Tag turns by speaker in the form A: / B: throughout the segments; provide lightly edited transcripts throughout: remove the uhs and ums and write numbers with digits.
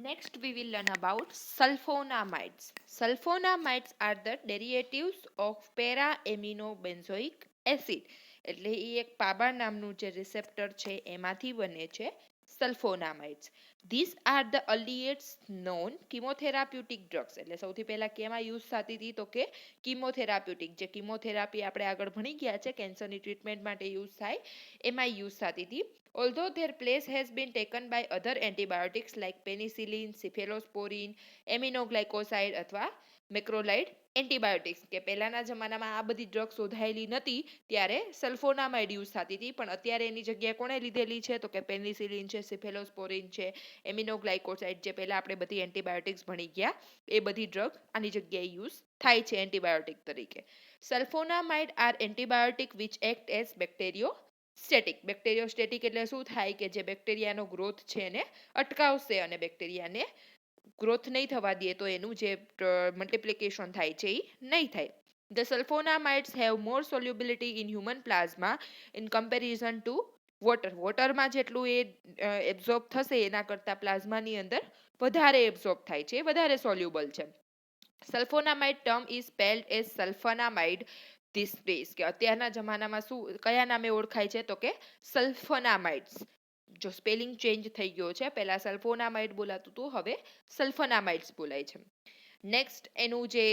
A: Next, we will learn about sulfonamides. Sulfonamides are the derivatives of para-aminobenzoic acid. એટલે એ એક પાબા નામનું જે receptor છે એમાંથી બને છે sulfonamides. These are the earliest known chemotherapeutic drugs. એટલે સૌથી પહેલા કેમાં યુઝ થતી હતી તો કે કીમોથેરાપ્યુટિક, જે કીમોથેરાપી આપણે આગળ ભણી ગયા છે કેન્સરની ટ્રીટમેન્ટ માટે યુઝ થાય એમાં યુઝ થતી હતી. Although their place has been taken by other antibiotics like penicillin, cephalosporin, aminoglycoside અથવા મેક્રોલાઇડ એન્ટીબાયોટિક્સ, કે પહેલાના જમાનામાં આ બધી ડ્રગ શોધાયેલી નથી ત્યારે સલ્ફોનામાઇડ યુઝ થતી હતી, પણ અત્યારે એની જગ્યાએ કોણે લીધેલી છે તો કે પેનિસિલિન છે, સિફેલોસ્પોરિન છે, એમિનોગ્લાયકોસાઇડ, જે પહેલા આપણે બધી એન્ટીબાયોટિક્સ ભણી ગયા એ બધી ડ્રગ આની જગ્યાએ યુઝ થાય છે એન્ટીબાયોટિક તરીકે. Sulfonamide are antibiotic which act as bacteriostatic. Bacteriostatic એટલે શું થાય કે જે બેક્ટેરિયાનો ગ્રોથ છે એને અટકાવશે અને બેક્ટેરિયાને ગ્રોથ નહીં થવા દે તો એનું જે મલ્ટિપ્લિકેશન થાય છે એ નહીં થાય. The sulfonamides have more solubility in human plasma in comparison to water. વોટરમાં જેટલું એ એબ્ઝોર્બ થશે એના કરતાં પ્લાઝમાની અંદર વધારે એબ્ઝોર્બ થાય છે, વધારે સોલ્યુબલ છે. Sulfonamide term is spelled as sulfonamide these days, કે અત્યારના જમાનામાં શું કયા નામે ઓળખાય છે તો કે સલ્ફોનામાઇડ્સ. જો સ્પેલિંગ ચેન્જ થઈ ગયો છે, પહેલા સલ્ફોનામાઇડ બોલાતું હતું, હવે સલ્ફોનામાઇડ્સ બોલાય છે. નેક્સ્ટ એનું જે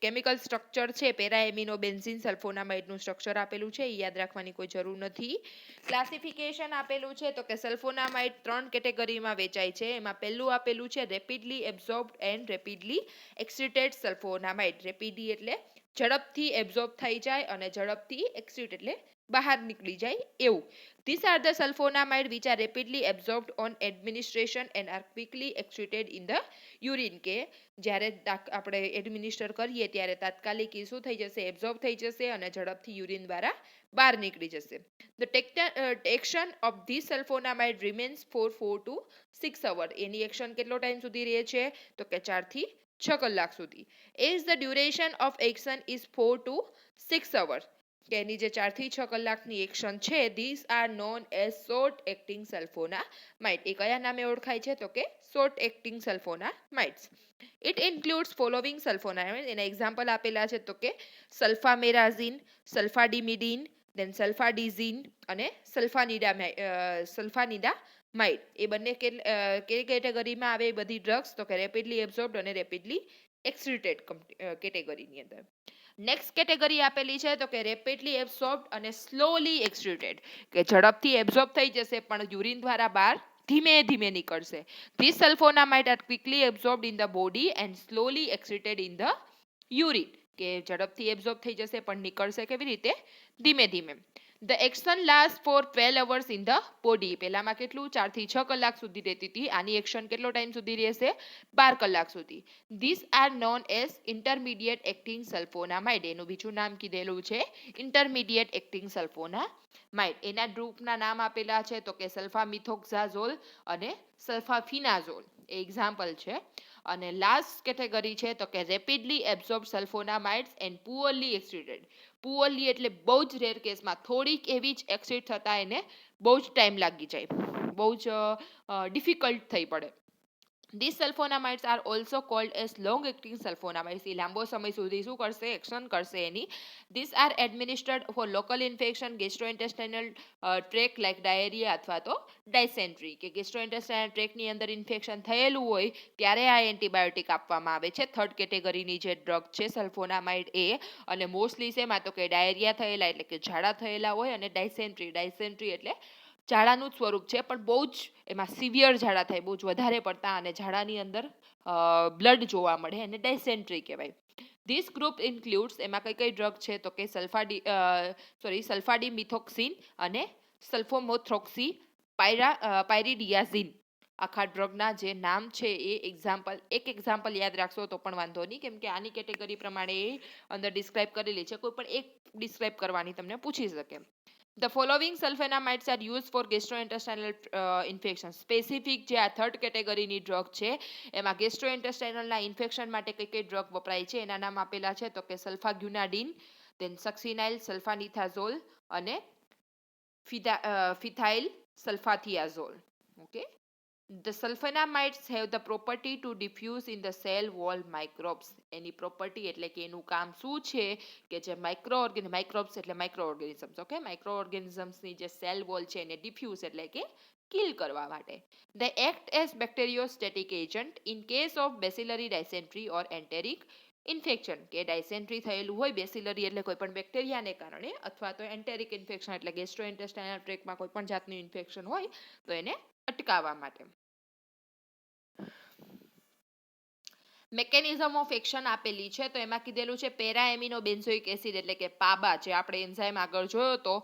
A: કેમિકલ સ્ટ્રક્ચર છે, પેરાએમિનોબેન્ઝીન સલ્ફોનામાઇડનું સ્ટ્રક્ચર આપેલું છે, એ યાદ રાખવાની કોઈ જરૂર નથી. ક્લાસિફિકેશન આપેલું છે તો કે સલ્ફોનામાઇડ 3 કેટેગરીમાં વેચાય છે. એમાં પહેલું આપેલું છે રેપિડલી એબ્ઝોર્બ્ડ એન્ડ રેપિડલી એક્સિટેડ સલ્ફોનામાઇડ. રેપિડલી એટલે ઝડપથી એબ્ઝોર્બ થઈ જાય અને ઝડપથી એક્સિટ એટલે બહાર નીકળી જાય એવું. These are the sulfonamide which are rapidly absorbed on administration and are quickly excreted in the urine, કે જ્યારે આપણે એડમિનિસ્ટર કરીએ ત્યારે તાત્કાલિક એ શું થઈ જશે, એબ્ઝોર્બ થઈ જશે અને ઝડપથી યુરિન દ્વારા બહાર નીકળી જશે. The action of this sulfonamide remains for 4 to 6 hours. Any action કેટલો ટાઈમ સુધી રહે છે તો કે 4 થી 6 કલાક સુધી. As the duration of action is 4 to 6 hours, કે એની જે 4 થી 6 કલાકની એક્શન છે, these are known as short acting sulfonamide. એ કયા નામે ઓળખાય છે તો કે short acting sulfonamides. It includes following sulfonamides. એના એક્ઝામ્પલ આપેલા છે તો કે સલ્ફામેરાઝીન, સલ્ફાડિમિડીન, દેન સલ્ફાડિઝીન અને સલ્ફાનિડામાઇડ. એ બંને કે કેટેગરીમાં આવે એ બધી ડ્રગ્સ તો કે રેપિડલી એબ્ઝોર્બ્ડ અને રેપિડલી એક્સિટેડ કેટેગરીની અંદર. નેક્સ્ટ કેટેગરી આપેલી છે તો કે રેપિડલી એબ્સોર્બ્ડ અને સ્લોલી એક્સિટેડ, કે ઝડપથી એબ્સોર્બ થઈ જશે પણ યુરિન દ્વારા બહાર ધીમે ધીમે નીકળશે. These sulfonamide are quickly absorbed in the body and slowly excreted in the urine, કે ઝડપથી એબ્સોર્બ થઈ જશે પણ નીકળશે કેવી રીતે, ધીમે ધીમે. The action lasts for 12 hours in the body. પહેલામાં કેટલું 4 થી 6 કલાક સુધી રહેતી હતી, આની એક્શન કેટલો ટાઈમ સુધી રહેશે, 12 કલાક સુધી. These are known as intermediate acting sulfonamide. એનું બીજું નામ કીધેલું છે intermediate acting sulfonamide. એના ગ્રુપના નામ આપેલા છે તો કે સલ્ફામિથોક્ઝાઝોલ અને સલ્ફાફિનાઝોલ, એ એક્ઝામ્પલ છે. અને લાસ્ટ કેટેગરી છે તો કે રેપિડલી એબ્સોર્બ સલ્ફોનામાઇડ્સ એન્ડ પુઅરલી એક્સિટેડ. પુઅરલી એટલે બહુ જ રેર કેસમાં થોડીક એવી જ એક્સિટ થતા એને બહુ જ ટાઈમ લાગી જાય, બહુ જ ડિફિકલ્ટ થઈ પડે. These sulfonamides are also called as long acting sulfonamides. એ લાંબો સમય સુધી શું કરશે, એક્શન કરશે એની. These are administered for local infection, gastrointestinal tract like diarrhea અથવા તો dysentery, કે gastrointestinal tract ની અંદર ઇન્ફેક્શન થયેલું હોય ત્યારે આ એન્ટીબાયોટિક આપવામાં આવે છે. થર્ડ કેટેગરીની જે ડ્રગ છે સલ્ફોનામાઇડ એ, અને મોસ્ટલી શેમાં તો કે ડાયરિયા થયેલા એટલે કે ઝાડા થયેલા હોય, અને ડાયસેન્ટ્રી એટલે ઝાડાનું જ સ્વરૂપ છે પણ બહુ જ એમાં સિવિયર ઝાડા થાય, બહુ જ વધારે પડતા અને ઝાડાની અંદર બ્લડ જોવા મળે અને ડાયસેન્ટ્રી કહેવાય. ધીસ ગ્રુપ ઇન્ક્લુડ્સ, એમાં કઈ કઈ ડ્રગ છે તો કે સલ્ફાડીમિથોક્સિન અને સલ્ફોમોથ્રોક્સી પાયરિડિયાઝિન. આખા ડ્રગના જે નામ છે એ એક એક્ઝામ્પલ યાદ રાખશો તો પણ વાંધો નહીં, કેમ કે આની કેટેગરી પ્રમાણે એ અંદર ડિસ્ક્રાઇબ કરેલી છે, કોઈ પણ એક ડિસ્ક્રાઇબ કરવાની તમને પૂછી શકે. The following sulfonamides are used for gastrointestinal infection. Specific જે આ થર્ડ કેટેગરીની ડ્રગ છે એમાં ગેસ્ટ્રોઇન્ટેસ્ટાઇનલના ઇન્ફેક્શન માટે કઈ કઈ ડ્રગ વપરાય છે એના નામ આપેલા છે તો કે સલ્ફાગ્યુનાડિન, દેન સક્સિનાઇલ, સલ્ફાનિથાઝોલ અને phthalyl sulfathiazole. Okay, The sulfonamides have the property to diffuse in the cell wall microbes. Any property એટલે કે એનું કામ શું છે કે જે microbes એટલે microorganisms, ઓકે, microorganisms ની જે cell wall છે એને diffuse એટલે કે kill કરવા માટે. They act as bacteriostatic agent in case of bacillary dysentery or enteric infection, કે ડાયસેન્ટ્રી થયેલું હોય બેસિલરી એટલે કોઈ પણ બેક્ટેરિયાને કારણે, અથવા તો એન્ટેરિક ઇન્ફેક્શન એટલે ગેસ્ટ્રોઇન્ટેસ્ટાઇનલ ટ્રેકમાં કોઈ પણ જાતનું ઇન્ફેક્શન હોય તો એને અટકાવવા માટે. મેકેનિઝમ ઓફ એક્શન આપેલી છે તો એમાં કીધેલું છે પેરા એમિનો બેન્ઝોઇક એસિડ એટલે કે પાબા, જે આપણે એન્ઝાઇમ આગળ જોયો તો,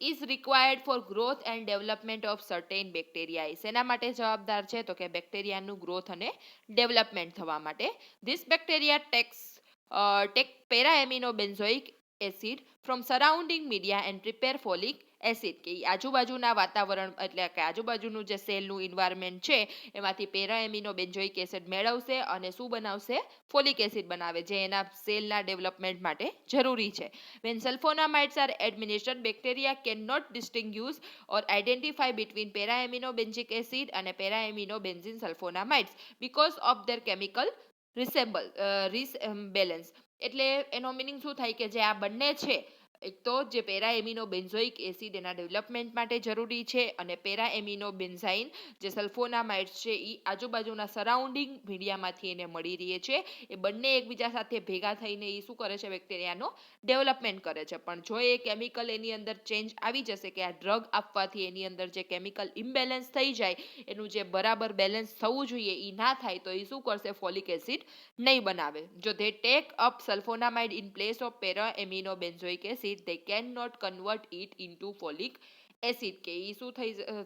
A: is required four growth and development of certain bacteria. શેના માટે જવાબદાર છે તો કે બેક્ટેરિયાનું ગ્રોથ અને ડેવલપમેન્ટ થવા માટે. This bacteria take para amino benzoic acid from surrounding media and prepare folic acid, કે આજુબાજુના વાતાવરણ એટલે કે આજુબાજુનું જે સેલનું એન્વાયરમેન્ટ છે એમાંથી પેરા એમિનો બેન્ઝોઇક એસિડ મેળવશે અને શું બનાવશે, ફોલિક એસિડ બનાવે, જે એના સેલના ડેવલપમેન્ટ માટે જરૂરી છે. When sulfonamides are administered, bacteria cannot distinguish or identify between para-aminobenzoic acid અને para-aminobenzene sulfonamides because of their chemical resemblance. એટલે એનો મિનિંગ શું થાય કે જે આ બંને છે, એક તો જે પેરા એમિનો બેન્ઝોઇક એસિડ એના ડેવલપમેન્ટ માટે જરૂરી છે અને પેરા એમિનો બેન્ઝાઇન જે સલ્ફોનામાઇડ્સ છે એ આજુબાજુના સરાઉન્ડિંગ મીડિયામાંથી એને મળી રહે છે. એ બંને એકબીજા સાથે ભેગા થઈને એ શું કરે છે, બેક્ટેરિયાનો ડેવલપમેન્ટ કરે છે. પણ જો એ કેમિકલ એની અંદર ચેન્જ આવી જશે, કે આ ડ્રગ આપવાથી એની અંદર જે કેમિકલ ઇમ્બેલેન્સ થઈ જાય, એનું જે બરાબર બેલેન્સ થવું જોઈએ એ ના થાય, તો એ શું કરશે, ફોલિક એસિડ નહીં બનાવે. જો they take up sulfonamide in place of para-aminobenzoic acid, they cannot convert it into folic acid, કે એ શું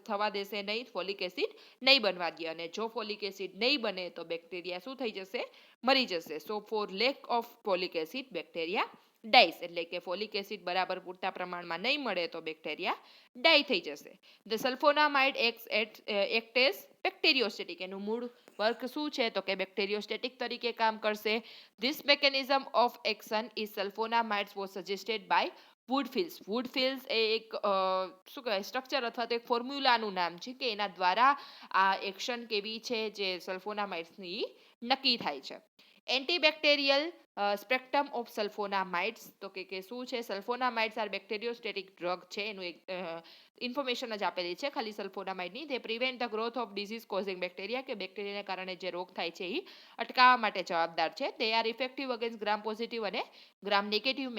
A: થવા દેશે નહીં, ફોલિક એસિડ નહીં બનવા દે. અને જો ફોલિક એસિડ નહીં બને તો બેક્ટેરિયા શું થઈ જશે, મરી જશે. So for lack of folic acid bacteria dies, એટલે કે ફોલિક એસિડ બરાબર પૂરતા પ્રમાણમાં નહીં મળે તો બેક્ટેરિયા ડાઈ થઈ જશે. ધ સલ્ફોનામાઇડ એક્ટ એઝ બેક્ટેરિયોસ્ટેટિક, એનું મૂળ વર્ક શું છે તો કે બેક્ટેરિયોસ્ટેટિક તરીકે કામ કરશે. This mechanism of action is sulfonamides was suggested by વુડફિલ્સ. વુડફિલ્સ એ એક શું કહેવાય સ્ટ્રક્ચર અથવા તો એક ફોર્મ્યુલાનું નામ છે કે એના દ્વારા આ એક્શન કેવી છે જે સલ્ફોનામાઇડ્સની નક્કી થાય છે. એન્ટીબેક્ટેરિયલ સ્પેક્ટ્રમ ઓફ સલ્ફોનામાઇડ્સ, તો કે શું છે, સલ્ફોનામાઇડ્સ આર બેક્ટેરિયોસ્ટેટિક ડ્રગ છે, એનું એક ઇન્ફોર્મેશન જ આપેલી છે ખાલી સલ્ફોનામાઇડની. તે prevent the growth of disease causing bacteria, કે બેક્ટેરિયાને કારણે જે રોગ થાય છે એ અટકાવવા માટે જવાબદાર છે. They are effective against gram positive અને ગ્રામ નેગેટિવ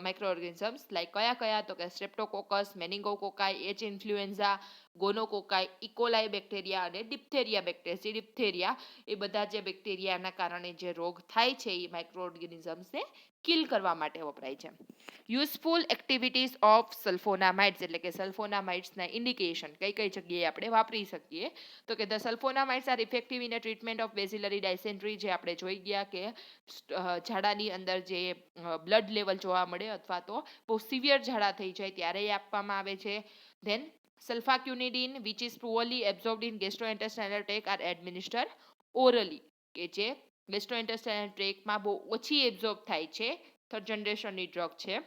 A: માઇક્રોઓર્ગેનિઝમ્સ લાઈક કયા તો કે સ્ટ્રેપ્ટોકોકસ, મેનિંગોકોકાઈ, એચ ઇન્ફ્લુએન્ઝા, ગોનોકોકાઈ, ઇકોલાઈ બેક્ટેરિયા અને ડિપ્થેરિયા બેક્ટેરિયા. ડિપ્થેરિયા એ બધા જે બેક્ટેરિયાના કારણે જે રોગ થાય છે એ માઇક્રોઓર્ગેનિઝમ્સને કિલ કરવા માટે વપરાય છે. યુઝફુલ એક્ટિવિટીઝ ઓફ સલ્ફોનામાઇડ્સ, એટલે કે સલ્ફોનામાઇડ્સના ઇન્ડિકેશન કઈ કઈ જગ્યાએ આપણે વાપરી શકીએ તો કે the sulfonamides are effective in a treatment of bacillary dysentery, જે આપણે જોઈ ગયા કે ઝાડાની અંદર જે બ્લડ લેવલ જોવા મળે અથવા તો બહુ સિવિયર ઝાડા થઈ જાય ત્યારે એ આપવામાં આવે છે. Then sulfaguanidine which is poorly absorbed in gastrointestinal tract are administered orally, કે જે ગેસ્ટ્રોઇન્ટેસ્ટાઇનલ ટ્રેકમાં બહુ ઓછી એબ્ઝોર્બ થાય છે, થર્ડ જનરેશનની ડ્રગ છે,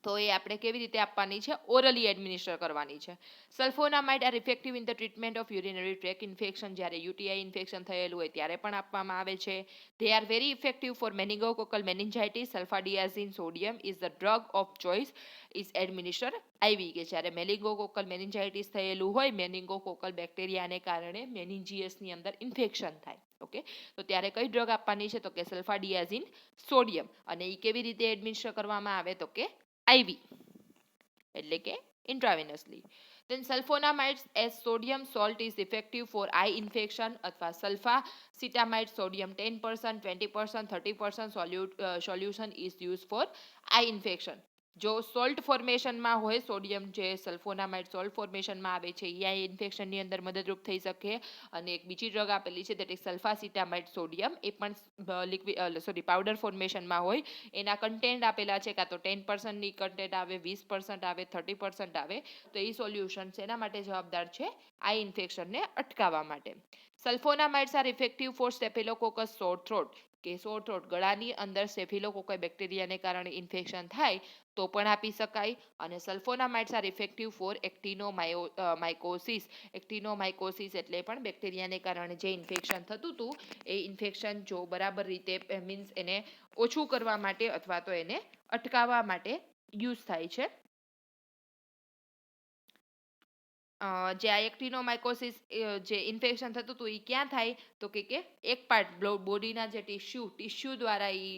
A: તો એ આપણે કેવી રીતે આપવાની છે, ઓરલી એડમિનિસ્ટર કરવાની છે. Sulfonamide are effective in the treatment of urinary tract infection, જ્યારે યુટીઆઈ ઇન્ફેક્શન થયેલું હોય ત્યારે પણ આપવામાં આવે છે. They are very effective for meningococcal meningitis. Sulfadiazine sodium is the drug of choice is administer IV, કે જ્યારે મેનિંગોકોકલ મેનિન્જાઇટિસ થયેલું હોય, મેનિંગોકોકલ બેક્ટેરિયાને કારણે મેનિન્જીયસની અંદર ઇન્ફેક્શન થાય, ઓકે, તો ત્યારે કઈ ડ્રગ આપવાની છે તો કે સલ્ફાડિયાઝિન સોડિયમ. અને એ કેવી રીતે એડમિનિસ્ટર કરવામાં આવે તો કે IV, એટલે કે ઇન્ટ્રાવેનસલી. Then sulfonamides as sodium salt is effective for eye infection અથવા sulfacetamide sodium 10%, 20%, 30% solution is used for eye infection. જો સોલ્ટ ફોર્મેશનમાં હોય, સોડિયમ જે સલ્ફોનામાઇડ સોલ્ટ ફોર્મેશનમાં આવે છે એ આઈ ઇન્ફેક્શનની અંદર મદદરૂપ થઈ શકે. અને એક બીજી ડ્રગ આપેલી છે દેટ ઇઝ સલ્ફાસિટામાઇડ સોડિયમ, એ પણ પાવડર ફોર્મેશનમાં હોય, એના કન્ટેન્ટ આપેલા છે કાં તો 10% કન્ટેન્ટ આવે, 20% આવે, 30% આવે, તો એ સોલ્યુશન એના માટે જવાબદાર છે આઈ ઇન્ફેક્શનને અટકાવવા માટે. સલ્ફોનામાઇડ્સ આર ઇફેક્ટિવ ફોર સ્ટેફિલોકોકસ સોર થ્રોટ, કે સોર થ્રોટ ગળાની અંદર સ્ટેફિલોકોકલ બેક્ટેરિયાને કારણે ઇન્ફેક્શન થાય તો પણ આપી શકાય. અને સલ્ફોનામાઇડ્સ આર ઇફેક્ટિવ ફોર એક્ટિનોમાઇકોસિસ. એક્ટિનોમાઇકોસિસ એટલે પણ બેક્ટેરિયાને કારણે જે ઇન્ફેક્શન થતું હતું એ ઇન્ફેક્શન જો બરાબર રીતે મીન્સ એને ઓછું કરવા માટે અથવા તો એને અટકાવવા માટે યુઝ થાય છે. જે આ એક્ટિનોમાઇકોસિસ જે ઇન્ફેક્શન થતું હતું એ ક્યાં થાય તો કે એક પાર્ટ બોડીના જે ટિશ્યુ દ્વારા એ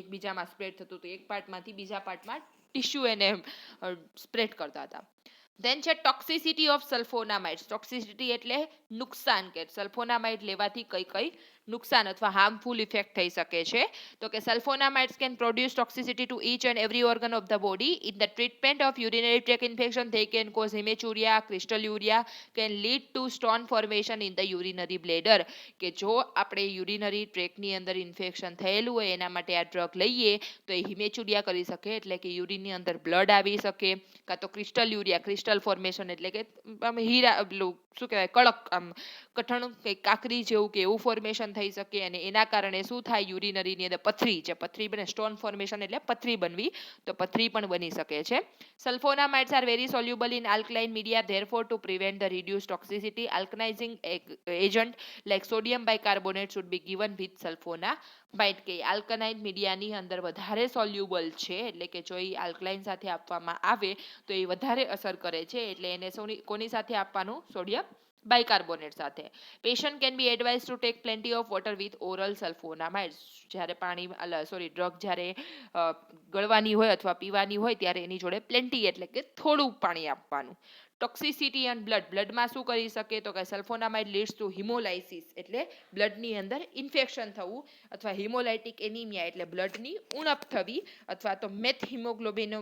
A: એકબીજામાં સ્પ્રેડ થતું હતું. એક પાર્ટમાંથી બીજા પાર્ટમાં ટિશ્યુ એને સ્પ્રેડ કરતા હતા. ધેન છે ટોક્સિસિટી ઓફ સલ્ફોનામાઇડ્સ. ટોક્સિસિટી એટલે નુકસાન, કે સલ્ફોનામાઇડ લેવાથી કઈ કઈ નુકસાન અથવા હાર્મફુલ ઇફેક્ટ થઈ શકે છે. તો કે sulfonamides can produce toxicity to each and every organ of the body. In the treatment of urinary tract infection they can cause hematuria, crystalluria, can lead to stone formation in the urinary bladder. કે જો આપણે urinary ટ્રેકની અંદર infection થયેલું હોય એના માટે આ ડ્રગ લઈએ તો એ હિમેચુરિયા કરી શકે, એટલે કે યુરિનની અંદર બ્લડ આવી શકે, કાં તો ક્રિસ્ટલ ક્રિસ્ટલ ફોર્મેશન એટલે કે હીરા શું કહેવાય કડક આમ કઠણ કે કાકરી જેવું કે એવું ફોર્મેશન થઈ શકે. અને એના કારણે શું થાય યુરિનરીની અંદર પથરી બને, સ્ટોન ફોર્મેશન એટલે પથરી બનવી, તો પથરી પણ બની શકે છે. Sulfonamides are very soluble in alkaline media, therefore to prevent the reduced toxicity, alkalizing agent like sodium bicarbonate should be given with sulfonamide. કે આલ્કલાઇન મીડિયાની અંદર વધારે સોલ્યુબલ છે, એટલે કે જો એ આલ્કલાઇન સાથે આપવામાં આવે તો એ વધારે અસર કરે છે, એટલે એને કોની સાથે આપવાનું, સોડિયમ બાયકાર્બોનેટ સાથે. Patient can be advise to take plenty of water with oral sulfonamides. જ્યારે ડ્રગ જ્યારે ગળવાની હોય અથવા પીવાની હોય ત્યારે એની જોડે પ્લેન્ટી એટલે કે થોડું પાણી આપવાનું. ટોક્સિસિટી એન્ડ બ્લડમાં શું કરી શકે તો કે સલ્ફોનામાઇડ લીડ્સ ટુ હિમોલાઇસિસ એટલે બ્લડની અંદર ઇન્ફેક્શન થવું, અથવા હિમોલાઇટિક એનિમિયા એટલે બ્લડની ઉણપ થવી, અથવા તો મેથ હિમોગ્લોબિન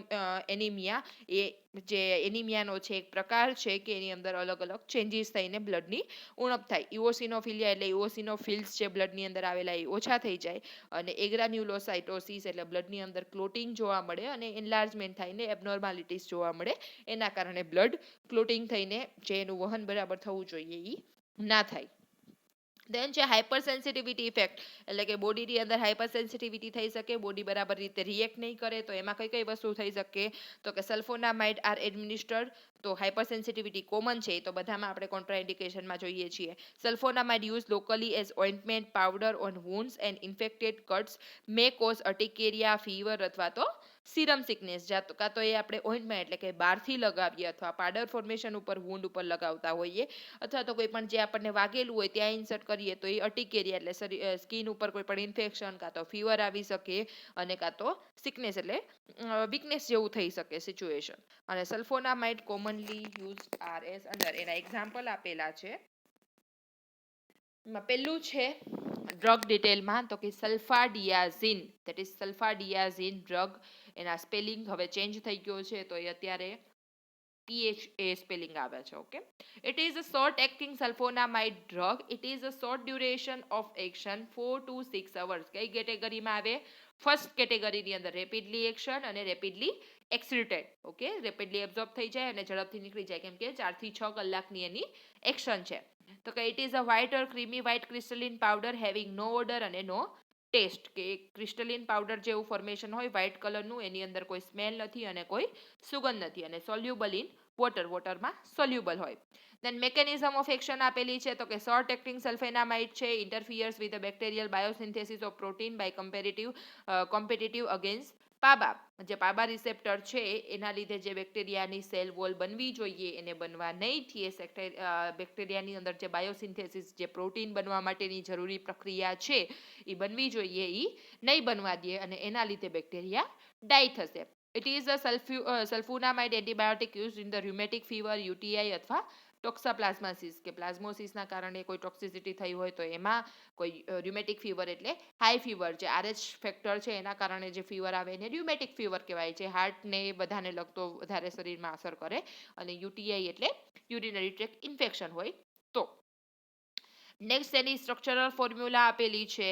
A: એનિમિયા એ જે એનિમિયાનો છે એક પ્રકાર છે કે એની અંદર અલગ અલગ ચેન્જીસ થઈને બ્લડની ઉણપ થાય. ઇઓસિનોફિલિયા એટલે ઇઓસિનોફિલ્સ જે બ્લડની અંદર આવેલા એ ઓછા થઈ જાય. અને એગ્રાન્યુલોસાઇટોસિસ એટલે બ્લડની અંદર ક્લોટિંગ જોવા મળે અને એન્લાર્જમેન્ટ થઈને એબનોર્માલિટીસ જોવા મળે. એના કારણે બ્લડ ક્લોટિંગ થઈને જે એનું વહન બરાબર થવું જોઈએ એ ના થાય. દેન છે હાઇપર સેન્સિટિવિટી ઇફેક્ટ, એટલે કે બોડીની અંદર હાઇપર સેન્સિટિવિટી થઈ શકે, બોડી બરાબર રીતે રિએક્ટ નહીં કરે. તો એમાં કઈ કઈ વસ્તુ થઈ શકે તો કે સલ્ફોનામાઇડ આર એડમિનિસ્ટર્ડ. તો હાઇપર સેન્સિટિવિટી કોમન છે તો બધામાં આપણે કોન્ટ્રાઇન્ડિકેશનમાં જોઈએ છીએ. Sulfonamide use locally as ointment powder on wounds and infected cuts may cause urticaria, fever અથવા તો સિરમ સિકનેસ. કાં તો એ આપણે ઓઇન્ટમેન્ટ એટલે કે બહારથી લગાવીએ અથવા પાવડર ફોર્મેશન ઉપર વુન્ડ ઉપર લગાવતા હોઈએ, અથવા તો કોઈ પણ જે આપણને વાગેલું હોય ત્યાં ઇન્સર્ટ કરીએ તો એ અર્ટિકેરિયા એટલે સ્કિન ઉપર કોઈ પણ ઇન્ફેક્શન કાં તો ફીવર આવી શકે, અને કાં તો સિકનેસ એટલે વીકનેસ જેવું થઈ શકે સિચ્યુએશન. અને સલ્ફોનામાઇડ કોમનલી યુઝ આર એસ અંદર એના એક્ઝામ્પલ આપેલા છે. પહેલું છે ડ્રગ ડિટેલમાં તો કે સલ્ફાડિયાઝિન, ધેટ ઇઝ સલ્ફાડિયાઝિન ડ્રગ. એના સ્પેલિંગ હવે ચેન્જ થઈ ગયો છે તો એ અત્યારે PHA spelling આવે છે. Okay, it is a short acting sulfonamide drug. It is a short duration of action 4 to 6 hours. કઈ કેટેગરીમાં આવે? ફર્સ્ટ કેટેગરીની અંદર રેપિડલી એક્શન અને રેપિડલી એક્સિટેડ. ઓકે, રેપિડલી એબ્ઝોર્બ થઈ જાય અને ઝડપથી નીકળી જાય, કેમ કે 4 થી 6 કલાકની એની એક્શન છે. તો કે it is a white or creamy white crystalline powder having no odour અને નો ટેસ્ટ. કે ક્રિસ્ટલિન પાવડર જેવું ફોર્મેશન હોય વ્હાઇટ કલરનું, એની અંદર કોઈ સ્મેલ નથી અને કોઈ સુગંધ નથી, અને સોલ્યુબલ ઇન વોટરમાં સોલ્યુબલ હોય. દેન મેકેનિઝમ ઓફ એક્શન આપેલી છે તો કે શોર્ટ એક્ટિંગ સલ્ફેનામાઇડ છે, interferes with bacterial biosynthesis of protein by competitive against PABA. જે પાબા રિસેપ્ટર છે એના લીધે જે બેક્ટેરિયાની સેલ વોલ બનવી જોઈએ એને બનવા નહીં થઈએ. બેક્ટેરિયાની અંદર જે બાયોસિન્થેસિસ જે પ્રોટીન બનવા માટેની જરૂરી પ્રક્રિયા છે એ બનવી જોઈએ એ નહીં બનવા દે, અને એના લીધે બેક્ટેરિયા ડાય થશે. It is a sulfonamide antibiotic used in the rheumatic fever, UTI અથવા ટોક્સાપ્લાઝમાસિસ કે પ્લાઝ્મોસિસના કારણે કોઈ ટોક્સિસિટી થઈ હોય તો એમાં, કોઈ ર્યુમેટિક ફીવર એટલે હાઈ ફીવર જે RH ફેક્ટર છે એના કારણે જે ફીવર આવે એને ર્યુમેટિક ફીવર કહેવાય છે. હાર્ટને બધાને લગતો વધારે શરીરમાં અસર કરે. અને UTI એટલે યુરિનરી ટ્રેક ઇન્ફેક્શન હોય. તો નેક્સ્ટ એની સ્ટ્રક્ચરલ ફોર્મ્યુલા આપેલી છે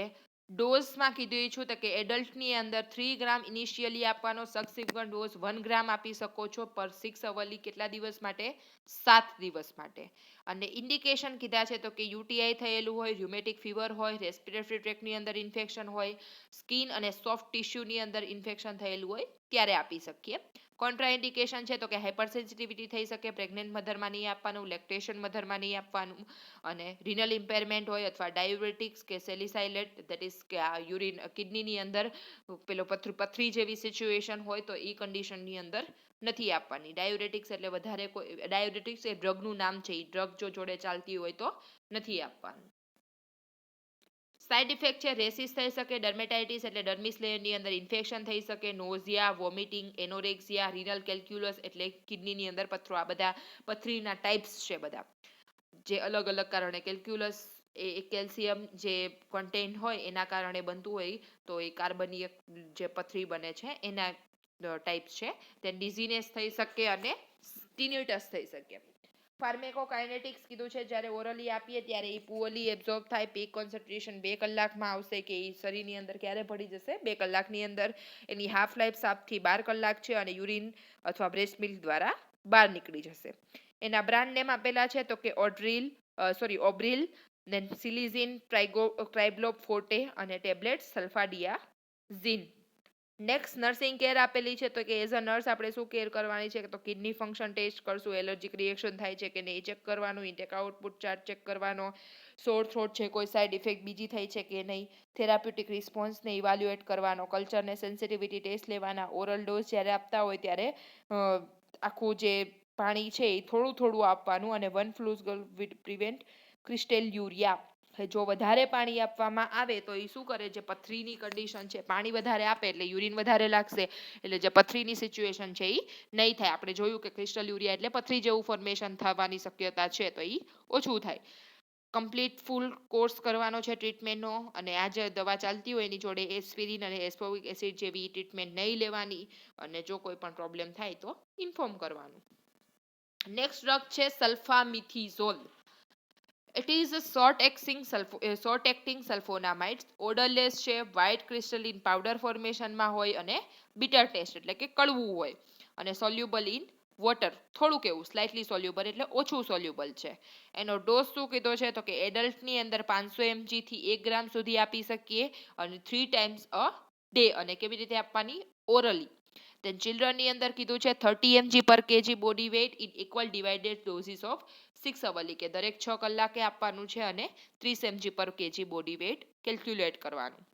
A: ડોઝમાં કીધું છું તો કે એડલ્ટની અંદર 3 ગ્રામ ઇનિશિયલી આપવાનો, સબસિક્વન્ટ ડોઝ 1 ગ્રામ આપી શકો છો પર 6 અવરલી. કેટલા દિવસ માટે? 7 દિવસ માટે. અને ઇન્ડિકેશન કીધા છે તો કે યુટીઆઈ થયેલું હોય, ર્યુમેટિક ફીવર હોય, રેસ્પિરેટરી ટ્રેકની અંદર ઇન્ફેક્શન હોય, સ્કિન અને સોફ્ટ ટિશ્યુની અંદર ઇન્ફેક્શન થયેલું હોય ત્યારે આપી શકીએ. કોન્ટ્રાઇન્ડિકેશન છે તો કે હાઇપરસેન્સિટિવિટી થઈ શકે, પ્રેગ્નન્ટ મધરમાં નહીં આપવાનું, લેક્ટેશન મધરમાં નહીં આપવાનું, અને રિનલ ઇમ્પેરમેન્ટ હોય અથવા ડાયુબિટિક્સ કે સેલિસાઇલેટ દેટ ઇઝ કે આ યુરિન કિડનીની અંદર પેલો પથરી જેવી સિચ્યુએશન હોય તો એ કન્ડિશનની અંદર નથી આપવાની. ડાયુરેટિક્સ એટલે વધારે કોઈ, ડાયુરેટિક્સ એ ડ્રગનું નામ છે, એ ડ્રગ જો જોડે ચાલતી હોય તો નથી આપવાનું. સાઇડ ઇફેક્ટ છે, રેસિસ થઈ શકે, ડર્મેટાઇટિસ એટલે ડર્મિસ લેયરની અંદર ઇન્ફેક્શન થઈ શકે, નોઝિયા, વોમિટિંગ, એનોરેક્સિયા, રિનલ કેલ્ક્યુલસ એટલે કિડનીની અંદર પથરો. આ બધા પથરીના ટાઈપ્સ છે બધા, જે અલગ અલગ કારણે. કેલ્ક્યુલસ એ કેલ્શિયમ જે કન્ટેન્ટ હોય એના કારણે બનતું હોય તો એ કાર્બનીય જે પથરી બને છે એના ટાઈપ્સ છે. તે ડિઝીનેસ થઈ શકે અને ટીન્યુટસ થઈ શકે. ફાર્મેકોકાઇનેટિક્સ કીધું છે, જ્યારે ઓરલી આપીએ ત્યારે એ પુઅરલી એબ્ઝોર્બ થાય, પીક કોન્સન્ટ્રેશન 2 કલાકમાં આવશે, કે એ શરીરની અંદર ક્યારે ભળી જશે? 2 કલાકની અંદર. એની હાફ લાઈફ 7 થી 12 કલાક છે અને યુરિન અથવા બ્રેસ્ટ મિલ્ક દ્વારા બહાર નીકળી જશે. એના બ્રાન્ડ નેમ આપેલા છે તો કે ઓબ્રિલ, દેન સિલિઝિન, ટ્રાઇગ્લોબ ફોર્ટે અને ટેબ્લેટ સલ્ફાડિયાઝિન. નેક્સ્ટ નર્સિંગ કેર આપેલી છે તો કે એઝ અ નર્સ આપણે શું કેર કરવાની છે? તો કિડની ફંક્શન ટેસ્ટ કરશું, એલર્જીક રિએક્શન થાય છે કે નહીં ચેક કરવાનું, ઇન્ટેક આઉટપુટ ચાર્ટ ચેક કરવાનો, સોર થ્રોટ છે કોઈ સાઇડ ઇફેક્ટ બીજી થઈ છે કે નહીં, થેરાપ્યુટિક રિસ્પોન્સને ઇવાલ્યુએટ કરવાનો, કલ્ચરને સેન્સિટિવિટી ટેસ્ટ લેવાના. ઓરલ ડોઝ જ્યારે આપતા હોય ત્યારે આખું જે પાણી છે એ થોડું થોડું આપવાનું, અને 1 ફ્લૂઝ પ્રિવેન્ટ ક્રિસ્ટેલ યુરિયા. જો વધારે પાણી આપવામાં આવે તો એ શું કરે? જે પથરીની કન્ડિશન છે, પાણી વધારે આપે એટલે યુરિન વધારે લાગશે, એટલે જે પથરીની સિચ્યુએશન છે એ નહીં થાય. આપણે જોયું કે ક્રિસ્ટલ યુરિયા એટલે પથરી જેવું ફોર્મેશન થવાની શક્યતા છે તો એ ઓછું થાય. કમ્પ્લીટ ફૂલ કોર્સ કરવાનો છે ટ્રીટમેન્ટનો, અને આ જે દવા ચાલતી હોય એની જોડે એસ્પિરિન અને એસ્પોવિક એસિડ જેવી ટ્રીટમેન્ટ નહીં લેવાની, અને જો કોઈ પણ પ્રોબ્લેમ થાય તો ઇન્ફોર્મ કરવાનું. નેક્સ્ટ ડ્રગ છે સલ્ફામિથિઝોલ. It is a short-acting sulfonamide. ઓડરલેસ છે, વ્હાઇટ ક્રિસ્ટલિન પાવડર ફોર્મેશનમાં હોય અને bitter ટેસ્ટ એટલે કે કડવું હોય, અને સોલ્યુબલ ઇન વોટર, થોડુંક એવું સ્લાઇટલી સોલ્યુબલ એટલે ઓછું સોલ્યુબલ છે. એનો ડોઝ શું કીધો છે? તો કે એડલ્ટની અંદર 500 mg થી 1 ગ્રામ સુધી આપી શકીએ, અને 3 times a day. અને કેવી રીતે આપવાની? ઓરલી. then ચિલ્ડ્રનની અંદર કીધું છે 30 mg પર kg body weight in equal divided doses of 6 hourly, કે દરેક 6 કલાકે આપવાનું છે, અને 30 mg પર kg બોડી વેઇટ કેલ્ક્યુલેટ કરવાનું.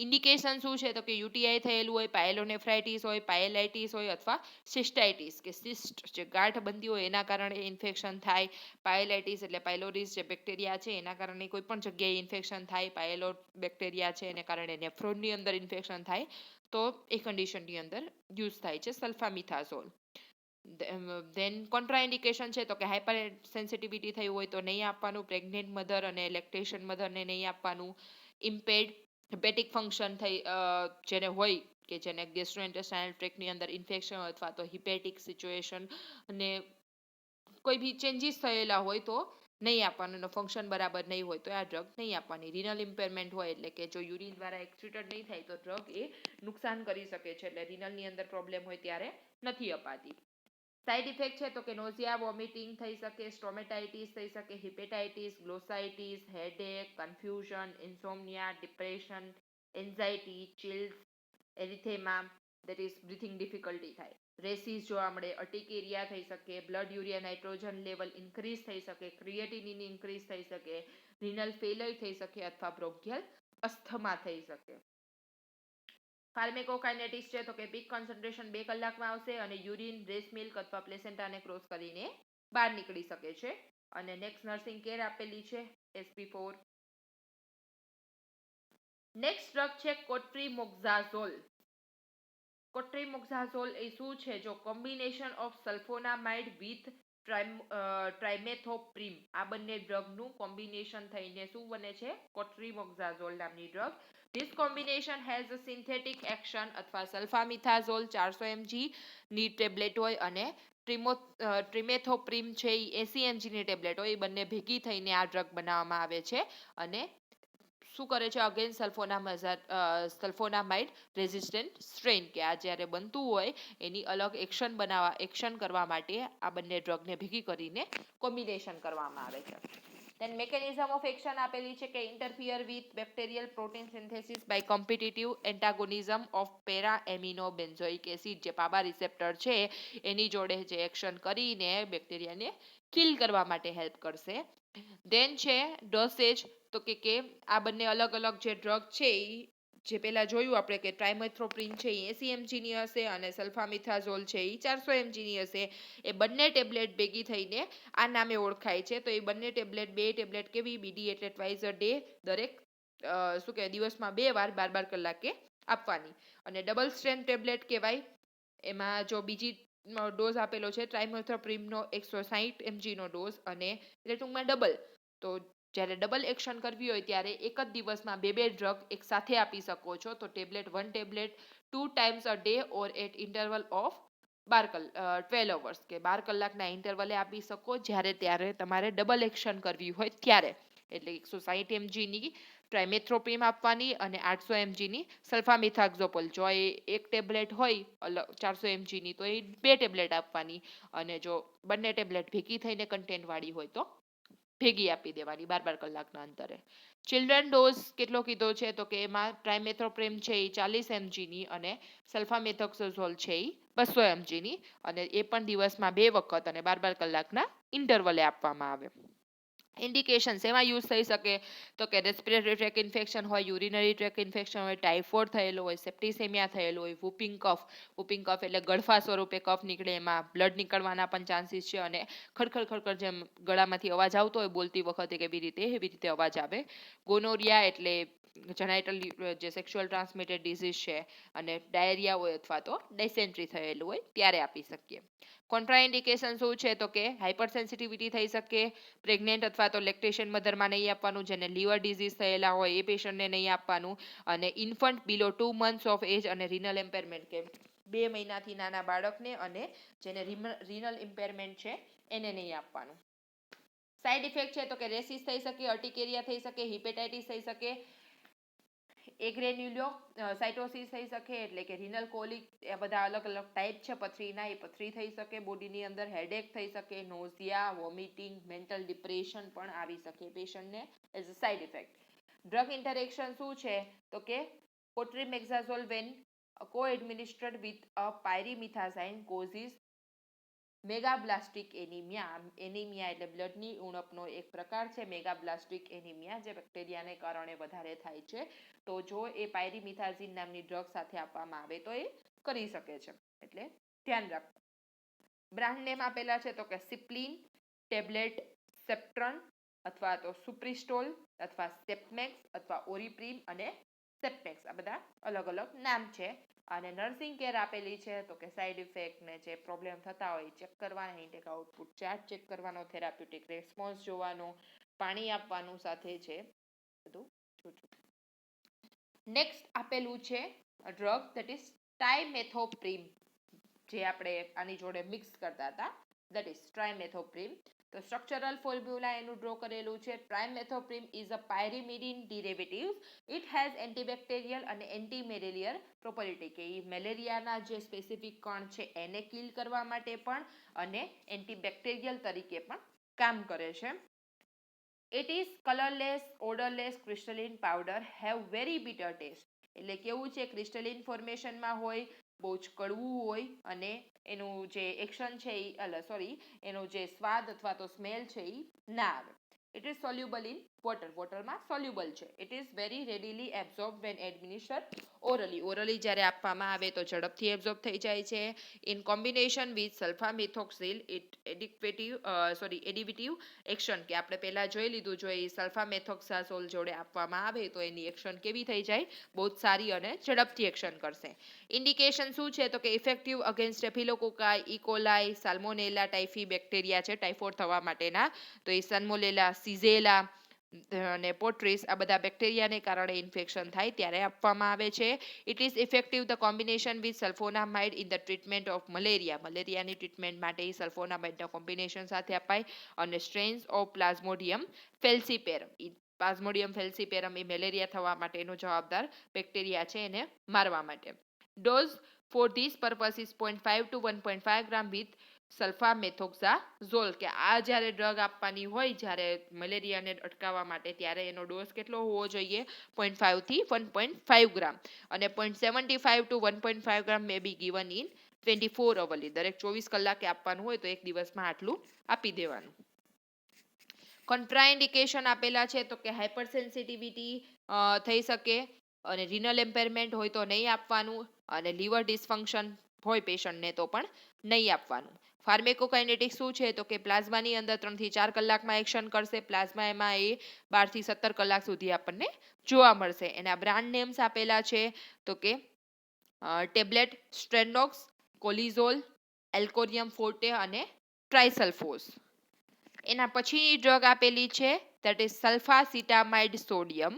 A: ઇન્ડિકેશન શું છે? તો કે યુટીઆઈ થયેલું હોય, પાયલોનેફ્રાઇટિસ હોય, પાયલાઇટિસ હોય, અથવા સિસ્ટાઇટિસ કે સિસ્ટ જે ગાંઠ બનતી હોય એના કારણે ઇન્ફેક્શન થાય. પાયલાઇટિસ એટલે પાયલોરિસ જે બેક્ટેરિયા છે એના કારણે કોઈ પણ જગ્યાએ ઇન્ફેક્શન થાય. પાયલો બેક્ટેરિયા છે એને કારણે નેફ્રોનની અંદર ઇન્ફેક્શન થાય તો એ કન્ડિશનની અંદર યુઝ થાય છે સલ્ફામિથાઝોલ. ધેન કોન્ટ્રાઇન્ડિકેશન છે તો કે હાઇપર સેન્સિટિવિટી થઈ હોય તો નહીં આપવાનું, પ્રેગ્નેન્ટ મધર અને લેક્ટેશન મધરને નહીં આપવાનું, ઇમ્પેર્ડ હેપેટિક ફંક્શન થઈ જેને હોય, કે જેને ગેસ્ટ્રોઇન્ટેસ્ટાઇનલ ટ્રેકની અંદર ઇન્ફેક્શન અથવા તો હિપેટિક સિચ્યુએશન અને કોઈ બી ચેન્જીસ થયેલા હોય તો નહીં આપવાનું, ફંક્શન બરાબર નહીં હોય તો આ ડ્રગ નહીં આપવાની. રિનલ ઇમ્પેરમેન્ટ હોય એટલે કે જો યુરિન દ્વારા એક્સક્રીટેડ નહીં થાય તો ડ્રગ એ નુકસાન કરી શકે છે, એટલે રિનલની અંદર પ્રોબ્લેમ હોય ત્યારે નથી અપાતી. સાઇડ ઇફેક્ટ છે તો કે નોઝિયા, વોમિટિંગ થઈ શકે, સ્ટોમેટાઇટિસ થઈ શકે, hepatitis, glossitis, headache, confusion, insomnia, depression, anxiety, chills, erythema that is breathing difficulty થાય, રેસિસ જોવા મળે, અર્ટિકેરિયા થઈ શકે, blood urea nitrogen level increase થઈ શકે, ક્રિએટિનિન ઇન્ક્રીઝ થઈ શકે, રિનલ ફેલર થઈ શકે, અથવા બ્રોન્કિયલ અસ્થમા થઈ શકે. ફાર્મેકોકાઇનેટિક્સ છે તો કે પીક કોન્સન્ટ્રેશન 2 કલાકમાં આવશે, અને યુરિન, બ્રેસ્ટ મિલ્ક અથવા પ્લેસેન્ટાને ક્રોસ કરીને બહાર નીકળી શકે છે. અને નેક્સ્ટ નર્સિંગ કેર આપેલી છે SP4. નેક્સ્ટ ડ્રગ છે કોટ્રીમોક્ઝાઝોલ. કોટ્રીમોક્ઝાઝોલ એ શું છે? જો કોમ્બિનેશન ઓફ સલ્ફોનામાઇડ વિથ ટ્રાઇમેથોપ્રિમ, આ બંને ડ્રગનું કોમ્બિનેશન થઈને શું બને છે? કોટ્રીમોક્ઝાઝોલ નામની drug. This combination has a synthetic action અથવા સલ્ફામિથાઝોલ 400 mg ની ટેબ્લેટ હોય, અને ટ્રિમેથોપ્રિમ છે એ 80 mg ની ટેબ્લેટ હોય, એ બંને ભેગી થઈને આ ડ્રગ બનાવવામાં આવે છે. અને શું કરે છે અગેન્સ્ટ સલ્ફોનામાઇડ રેઝિસ્ટન્ટ સ્ટ્રેન, કે આ જ્યારે બનતું હોય એની અલગ એક્શન કરવા માટે આ બંને ડ્રગને ભેગી કરીને કોમ્બિનેશન કરવામાં આવે છે. Then mechanism of action આપેલી છે કે interfere with bacterial protein synthesis by competitive antagonism of para amino benzoic acid, જે પાબા રિસેપ્ટર છે એની જોડે જે એક્શન કરીને બેક્ટેરિયાને કિલ કરવા માટે હેલ્પ કરશે. દેન છે ડોસેજ, તો કે આ બંને અલગ અલગ જે ડ્રગ છે જે પેલા જોયું આપણે કે ટ્રાઇમેથ્રોપ્રિન છે એ 80 mg ની હશે અને સલ્ફામિથાઝોલ છે એ 400 mg ની હશે. એ બંને ટેબ્લેટ ભેગી થઈને આ નામે ઓળખાય છે. તો એ બંને ટેબ્લેટ, બે ટેબ્લેટ કેવી, બીડી એટલે ટ્વાઇસ અ ડે, દરેક શું કહેવાય દિવસમાં 2 વાર 12 કલાકે આપવાની. અને ડબલ સ્ટ્રેન્થ ટેબ્લેટ કહેવાય. એમાં જો બીજી ડોઝ આપેલો છે ટ્રાઇમેથ્રોપ્રિનનો 160 mg નો ડોઝ, અને એટલે ટૂંકમાં ડબલ. તો જ્યારે ડબલ એક્શન કરવી હોય ત્યારે એક જ દિવસમાં બે ડ્રગ એક સાથે આપી શકો છો. તો one tablet 2 times a day or at interval of 12 hours, કે 12 કલાકના ઇન્ટરવલે આપી શકો જ્યારે ત્યારે તમારે ડબલ એક્શન કરવી હોય ત્યારે. એટલે 160 mg ની ટ્રાઇમેથ્રોપ્રિન આપવાની અને 800 mg ની સલ્ફામિથાક્ઝોપોલ. જો એ એક ટેબ્લેટ હોય 400 mg ની તો એ 2 ટેબ્લેટ આપવાની, અને જો બંને ટેબ્લેટ ભેગી થઈને કન્ટેન્ટ વાળી હોય તો ભેગી આપી દેવાની 12 કલાકના અંતરે. ચિલ્ડ્રન ડોઝ કેટલો કીધો છે તો કે એમાં ટ્રાઇમેથ્રોપ્રિન છે એ 40 mg ની અને સલ્ફામેથોક્સોઝોલ છે એ 200 mg ની, અને એ પણ દિવસમાં 2 વખત અને 12 કલાકના ઇન્ટરવલે આપવામાં આવે. ઇન્ડિકેશન્સ એમાં યુઝ થઈ શકે તો કે રેસ્પિરેટરી ટ્રેક ઇન્ફેક્શન હોય, યુરિનરી ટ્રેક ઇન્ફેક્શન હોય, ટાઇફોઇડ થયેલો હોય, સેપ્ટિસેમિયા થયેલો હોય, વૂપિંગ કફ એટલે ગળફા સ્વરૂપે કફ નીકળે, એમાં બ્લડ નીકળવાના પણ ચાન્સીસ છે, અને ખડખડ જેમ ગળામાંથી અવાજ આવતો હોય બોલતી વખતે એવી રીતે અવાજ આવે. ગોનોરિયા એટલે જેનાઇટલ જે સેક્સ્યુઅલ ટ્રાન્સમિટેડ ડિઝીઝ છે, અને ડાયરિયા હોય અથવા તો ડાયસેન્ટ્રી થયેલું હોય ત્યારે આપી શકીએ. કોન્ટ્રાઇન્ડિકેશન શું છે તો કે હાઇપર સેન્સિટિવિટી થઈ શકે, પ્રેગ્નેન્ટ અથવા તો લેક્ટેશન મધરમાં નહીં આપવાનું, જેને લીવર ડિઝીઝ થયેલા હોય એ પેશન્ટને નહીં આપવાનું, અને infant below 2 months of age અને રિનલ એમ્પેરમેન્ટ, કે 2 મહિનાથી નાના બાળકને અને જેને રિનલ ઇમ્પેરમેન્ટ છે એને નહીં આપવાનું. સાઇડ ઇફેક્ટ છે તો કે રેસિસ થઈ શકે, અર્ટિકેરિયા થઈ શકે, હિપેટાઇટિસ થઈ શકે, એગ્રેન્યુલો સાઇટોસિસ થઈ શકે, એટલે કે રિનલ કોલિક, એ બધા અલગ અલગ ટાઈપ છે પથરીના, એ પથરી થઈ શકે બોડીની અંદર, હેડેક થઈ શકે, નોઝિયા, વોમિટિંગ, મેન્ટલ ડિપ્રેશન પણ આવી શકે પેશન્ટને as a side effect. Drug interaction શું છે તો કે cotrimoxazole when co-administered with a pyrimethamine causes megaloblastic anaemia એટલે બ્લડની ઉણપનો એક પ્રકાર છે મેગાબ્લાસ્ટિક એનિમિયા, જે બેક્ટેરિયાને કારણે વધારે થાય છે. તો જો એ પાયરીમિથાઝિન નામની ડ્રગ સાથે આપવામાં આવે તો એ કરી શકે છે, એટલે ધ્યાન રાખવું. બ્રાન્ડ નેમ આપેલા છે તો કે સિપ્લિન ટેબ્લેટ, સેપ્ટ્રન અથવા તો સુપ્રિસ્ટોલ અથવા સેપમેક્સ અથવા ઓરિપ્રીમ અને સેપમેક્સ, આ બધા અલગ અલગ નામ છે. અને નર્સિંગ કેર આપેલી છે તો કે સાઇડ ઇફેક્ટ ને જે પ્રોબ્લેમ થતા હોય ચેક કરવાના, ઇન્ટેક આઉટપુટ ચાર્ટ ચેક કરવાનો, થેરાપ્યુટિક રેસ્પોન્સ જોવાનો, પાણી આપવાનું સાથે છે બધું જોજો. નેક્સ્ટ આપેલું છે ડ્રગ ધેટ ઇઝ ટાઇમેથોપ્રિમ, જે આપણે આની જોડે મિક્સ કરતા હતા, ધેટ ઇઝ ટ્રાઇમેથોપ્રિમ. તો સ્ટ્રક્ચરલ ફોર્મ્યુલા એનું ડ્રો કરેલું છે. Trimethoprim is a pyrimidine derivative. It has antibacterial અને એન્ટીમેલેરિયલ પ્રોપર્ટી, કે એ મેલેરિયાના જે સ્પેસિફિક કણ છે એને કિલ કરવા માટે પણ અને એન્ટીબેક્ટેરિયલ તરીકે પણ કામ કરે છે. It is colorless, odorless crystalline powder, have very bitter taste. એટલે કેવું છે, ક્રિસ્ટલિન ફોર્મેશનમાં હોય, બહુ જ કડવું હોય, અને એનું જે એક્શન છે એનો જે સ્વાદ અથવા તો સ્મેલ છે એ ના આવે. It is soluble in water, વોટરમાં સોલ્યુબલ છે. It is very readily absorbed when administered orally જ્યારે આપવામાં આવે તો ઝડપથી એબ્ઝોર્બ થઈ જાય છે. In combination with sulfamethoxyl it additive action, કે આપણે પહેલા જોઈ લીધું, જો એ સલ્ફામેથોક્સાઝોલ જોડે આપવામાં આવે તો એની એક્શન કેવી થઈ જાય, બહુ જ સારી અને ઝડપથી એક્શન કરશે. ઇન્ડિકેશન શું છે તો કે effective against staphylococci, E coli, salmonella typhi bacteria છે ટાઇફોઇડ થવા માટેના, તો એ સાલ્મોનેલા, સિઝેલા અને પોટ્રીસ આ બધા બેક્ટેરિયાને કારણે ઇન્ફેક્શન થાય ત્યારે આપવામાં આવે છે. It is effective the combination with sulfonamide in the treatment of મલેરિયાની ટ્રીટમેન્ટ માટે સલ્ફોનામાઇડના કોમ્બિનેશન સાથે અપાય. અને strains of plasmodium falciparum plasmodium falciparum એ મેલેરિયા થવા માટેનો જવાબદાર બેક્ટેરિયા છે, એને મારવા માટે. Dose for this purpose is 0.5 to 1.5 gram with sulfamethoxazole, કે આ જ્યારે ડ્રગ આપવાની હોય જ્યારે મેલેરિયાને અટકાવવા માટે, ત્યારે એનો ડોઝ કેટલો હોવો જોઈએ? 0.5 થી 1.5 ગ્રામ, અને 0.75 to 1.5 gram May be given in 24 અવરલી. દરેક 24 કલાકે આપવાનું હોય તો એક દિવસમાં આટલું આપી દેવાનું. કોન્ટ્રાઇન્ડિકેશન આપેલા છે તો કે હાઇપર સેન્સિટિવિટી થઈ શકે, અને રિનલ એમ્પેરમેન્ટ હોય તો નહીં આપવાનું, અને લીવર ડિસફંક્શન હોય પેશન્ટને તો પણ નહીં આપવાનું. ફાર્મેકોકાઇનેટિક્સ શું છે તો કે પ્લાઝમાની અંદર 3 થી 4 કલાકમાં એક્શન કરશે. પ્લાઝમા એમાં એ 12 થી 17 કલાક સુધી આપણને જોવા મળશે. એના બ્રાન્ડ નેમ્સ આપેલા છે તો કે ટેબ્લેટ, સ્ટ્રેન્ડોક્સ, કોલિઝોલ, એલ્કોરિયમ ફોર્ટે અને ટ્રાઇસલ્ફોસ. એના પછીની ડ્રગ આપેલી છે દેટ ઇઝ સલ્ફાસિટામાઇડ સોડિયમ.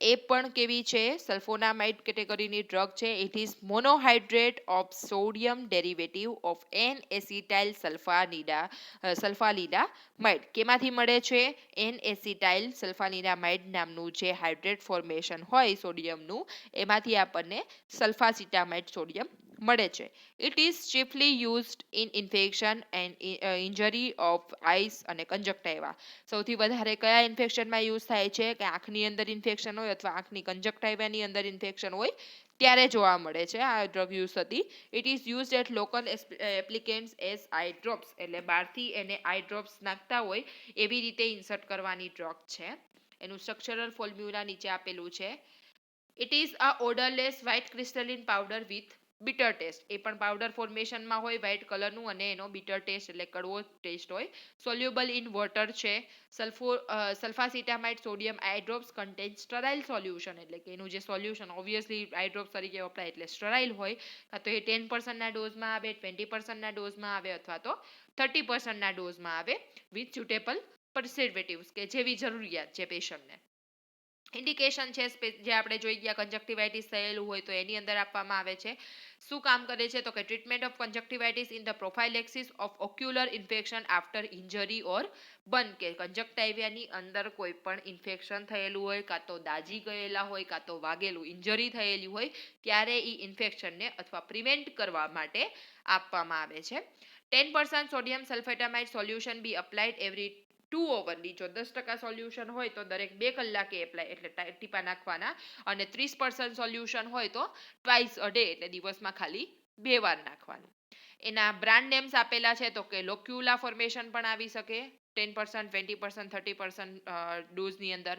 A: એ પણ કેવી છે? સલ્ફોનામાઇડ કેટેગરીની ડ્રગ છે. It is monohydrate of sodium derivative of N acetyl sulfanilamide. કેમાંથી મળે છે? એન એસિટાઇલ સલ્ફાલિડામાઇડ નામનું જે હાઇડ્રેટ ફોર્મેશન હોય સોડિયમનું, એમાંથી આપણને સલ્ફાસિટામાઇડ સોડિયમ મળે છે. It is chiefly used in infection and injury of eyes અને કંજક્ટાઇવા. સૌથી વધારે કયા ઇન્ફેક્શનમાં યુઝ થાય છે? કે આંખની અંદર ઇન્ફેક્શન હોય અથવા આંખની કંજક્ટાઇવાની અંદર ઇન્ફેક્શન હોય ત્યારે જોવા મળે છે આ ડ્રગ યુઝ થતી. It is used at local applicants as eye drops, એટલે બહારથી એને આઈ ડ્રોપ્સ નાખતા હોય એવી રીતે ઇન્સર્ટ કરવાની ડ્રગ છે. એનું સ્ટ્રક્ચરલ ફોર્મ્યુલા નીચે આપેલું છે. It is a odourless white crystalline powder with bitter taste. એ પણ પાવડર ફોર્મેશનમાં હોય વ્હાઇટ કલરનું, અને એનો bitter ટેસ્ટ એટલે કડવો ટેસ્ટ હોય. સોલ્યુબલ ઇન વોટર છે. સલ્ફાસિટામાઇડ સોડિયમ આઈ ડ્રોપ્સ કન્ટેન સ્ટરાઇલ સોલ્યુશન, એટલે કે એનું જે સોલ્યુશન ઓબ્વિયસલી આઈ ડ્રોપ્સ તરીકે વપરાય એટલે સ્ટરાઇલ હોય. કાં તો એ 10% ડોઝમાં આવે, 20% ડોઝમાં આવે, અથવા તો 30% ડોઝમાં આવે વિથ સુટેબલ પ્રિઝર્વેટિવ્સ, કે જેવી જરૂરિયાત છે પેશન્ટને. ઇન્ડિકેશન છે જે આપણે જોઈ ગયા, કંજક્ટિવાઇટિસ થયેલું હોય તો એની અંદર આપવામાં આવે છે. શું કામ કરે છે તો કે treatment of conjunctivitis in the prophylaxis of ocular infection after injury or burn, કે કંજક્ટાઇવિયાની અંદર કોઈ પણ ઇન્ફેક્શન થયેલું હોય, કાં તો દાજી ગયેલા હોય, કાં તો વાગેલું ઇન્જરી થયેલી હોય, ત્યારે એ ઇન્ફેક્શનને અથવા પ્રિવેન્ટ કરવા માટે આપવામાં આવે છે. 10% સોડિયમ સલ્ફેટામાઇડ સોલ્યુશન બી અપ્લાઇડ એવરી 2 અવરલી. જો 10% સોલ્યુશન હોય તો દરેક 2 કલાકે એપ્લાય, એટલે ટીપા નાખવાના. અને 30% સોલ્યુશન હોય તો ટ્વાઇસ અ ડે, એટલે દિવસમાં ખાલી 2 વાર નાખવાનું. એના બ્રાન્ડ નેમ્સ આપેલા છે તો કે લોક્યુલા ફોર્મેશન પણ આવી શકે 10%, 20%, 30% ડોઝની અંદર.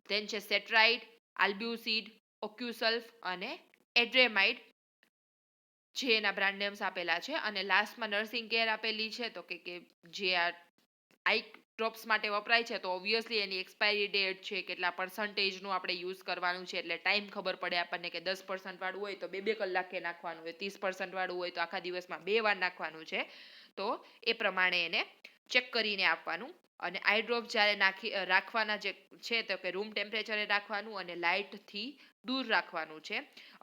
A: ધેન છે સેટ્રાઇડ, આલ્બ્યુસિડ, ઓક્યુસલ્ફ અને એડ્રેમાઇડ, જે એના બ્રાન્ડ નેમ્સ આપેલા છે. અને લાસ્ટમાં નર્સિંગ કેર આપેલી છે તો કે જે આ આઈ ડ્રોપ્સ માટે વપરાય છે તો ઓબ્વિયસલી એની એક્સપાયરી ડેટ છે, કેટલા પર્સન્ટેજનું આપણે યુઝ કરવાનું છે, એટલે ટાઈમ ખબર પડે આપણને કે 10% વાળું હોય તો 2 કલાકે નાખવાનું હોય, 30% વાળું હોય તો આખા દિવસમાં 2 વાર નાખવાનું છે. તો એ પ્રમાણે એને ચેક કરીને આપવાનું. અને આઈ ડ્રોપ જ્યારે રાખવાના જે છે તો કે રૂમ ટેમ્પરેચરે રાખવાનું અને લાઇટથી દૂર રાખવાનું છે.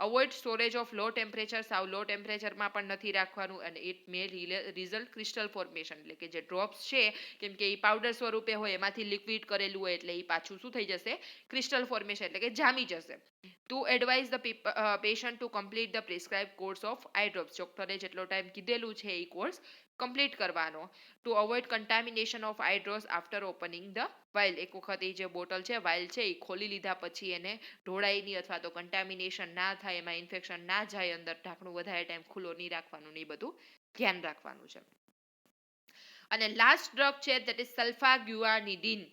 A: Avoid storage of low temperature, સાવ લો ટેમ્પરેચરમાં પણ નથી રાખવાનું. અને it may result crystal formation, એટલે કે જે ડ્રોપ્સ છે કેમ કે એ પાવડર સ્વરૂપે હોય, એમાંથી લિક્વિડ કરેલું હોય, એટલે એ પાછું શું થઈ જશે? ક્રિસ્ટલ ફોર્મેશન, એટલે કે જામી જશે. To advise the patient to complete the prescribe course of eye drops. ડોક્ટરે જેટલો ટાઈમ કીધેલું છે એ કોર્સ કમ્પ્લીટ કરવાનો. To avoid contamination of eye drops after opening the vial. એક વખત એ જે બોટલ છે, વાઇલ છે, એ ખોલી લીધા પછી એને ઢોળાય નહીં, અથવા તો કન્ટામિનેશન ના થાય, એમાં ઇન્ફેક્શન ના જાય અંદર, ઢાંકણું વધારે ટાઈમ ખુલ્લો નહીં રાખવાનું, ને એ બધું ધ્યાન રાખવાનું છે. અને લાસ્ટ ડ્રગ છે that is sulfaguanidine.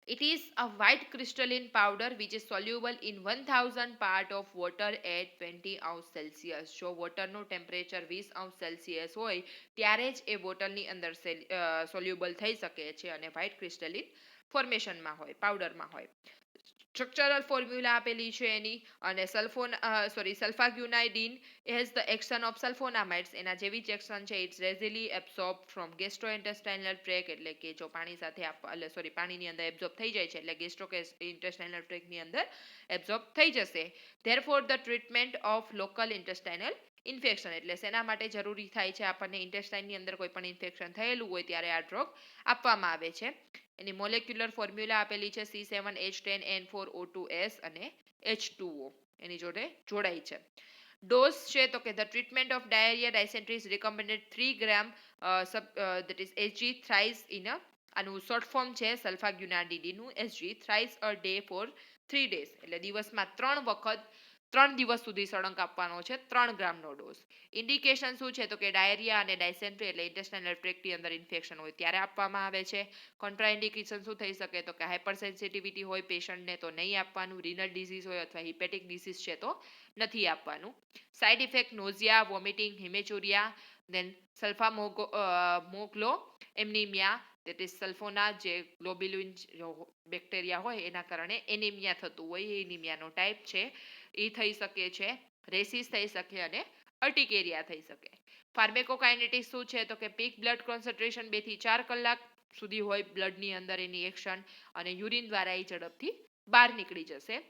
A: It is a white crystalline powder which is soluble in 1000 part of water at 20 અંશ સેલ્સિયસ. જો વોટરનું ટેમ્પરેચર 20 અંશ સેલ્સિયસ હોય ત્યારે જ એ બોટલની અંદર સોલ્યુબલ થઈ શકે છે, અને વ્હાઇટ ક્રિસ્ટલિન ફોર્મેશનમાં હોય, પાવડરમાં હોય. સ્ટ્રક્ચરલ ફોર્મ્યુલા આપેલી છે એની. અને સલ્ફાગ્યુનાઇડિન હેઝ ધ એક્શન ઓફ સલ્ફોનામાઇડ્સ. એના જેવી જ એક્શન છે. ઇટ્સ રેઝિલી એબ્સોર્બ ફ્રોમ ગેસ્ટ્રોઇન્ટેસ્ટાઇનલ ટ્રેક, એટલે કે જો પાણી સાથે પાણીની અંદર એબ્ઝોર્બ થઈ જાય છે, એટલે ગેસ્ટ્રોઇન્ટેસ્ટાઇનલ ટ્રેકની અંદર એબ્ઝોર્બ થઈ જશે. Therefore the treatment of local intestinal infection, એટલે શેના માટે જરૂરી થાય છે આપણને? ઇન્ટેસ્ટાઇનની અંદર કોઈ પણ ઇન્ફેક્શન થયેલું હોય ત્યારે આ ડ્રગ આપવામાં આવે છે. એની મોલેક્યુલર ફોર્મ્યુલા આપેલી છે C7H10N4O2S અને H2O એની જોડે જોડાઈ છે. ડોઝ છે તો કે the treatment of diarrhea dysentery is recommended 3 gram that is Hg thrice in a આનું શોર્ટ ફોર્મ છે સલ્ફાગ્યુનાડીડી નું Hg thrice a day for 3 days એટલે દિવસમાં 3 વખત 3 દિવસ સુધી સળંગ આપવાનો છે 3 ગ્રામનો ડોઝ. ઇન્ડિકેશન શું છે તો કે ડાયરિયા અને ડાયસેન્ટ્રી એટલે ઇન્ટેસ્ટાઇનલ ટ્રેક્ટની અંદર ઇન્ફેક્શન હોય ત્યારે આપવામાં આવે છે. કોન્ટ્રાઇન્ડિકેશન શું થઈ શકે તો કે હાઇપર સેન્સિટિવિટી હોય પેશન્ટને તો નહીં આપવાનું, રીનલ ડિઝીઝ હોય અથવા હિપેટિક ડિસીઝ છે તો નથી આપવાનું. Side effect nausea, vomiting, haematuria, then મોગ્લો એમનીમિયા that is સલ્ફોના જે ગ્લોબ્યુલિન બેક્ટેરિયા હોય એના કારણે એનિમિયા થતું હોય એ એનિમિયાનો ટાઈપ છે એ થઈ શકે છે, રેસિસ થઈ શકે અને અર્ટિકેરિયા થઈ શકે. ફાર્મેકોકાઇનેટિક્સ શું છે તો કે પીક બ્લડ કોન્સન્ટ્રેશન 2 થી 4 કલાક સુધી હોય બ્લડની અંદર એની એક્શન અને યુરિન દ્વારા એ ઝડપથી બહાર નીકળી જશે.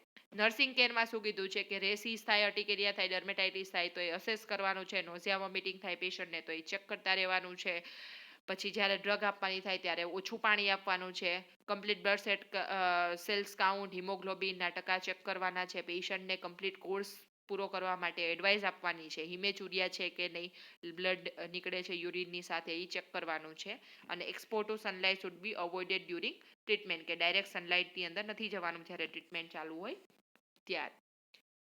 A: નર્સિંગ કેરમાં શું કીધું છે કે રેસિસ થાય, અર્ટિકેરિયા થાય, ડર્મેટાઇટિસ થાય તો એ અસેસ કરવાનું છે, નોઝિયા વોમિટિંગ થાય પેશન્ટને તો એ ચેક કરતા રહેવાનું છે. પછી જ્યારે ડ્રગ આપવાની થાય ત્યારે ઓછું પાણી આપવાનું છે, કમ્પ્લીટ બ્લડ સેલ્સ કાઉન્ટ, હિમોગ્લોબિનના ટકા ચેક કરવાના છે, પેશન્ટને કમ્પ્લીટ કોર્સ પૂરો કરવા માટે એડવાઇસ આપવાની છે, હિમેચુરિયા છે કે નહીં, બ્લડ નીકળે છે યુરિનની સાથે એ ચેક કરવાનું છે. અને expose to sunlight should be avoided during treatment કે ડાયરેક્ટ સનલાઇટની અંદર નથી જવાનું જ્યારે ટ્રીટમેન્ટ ચાલુ હોય ત્યારે.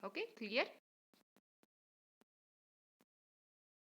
A: Okay clear.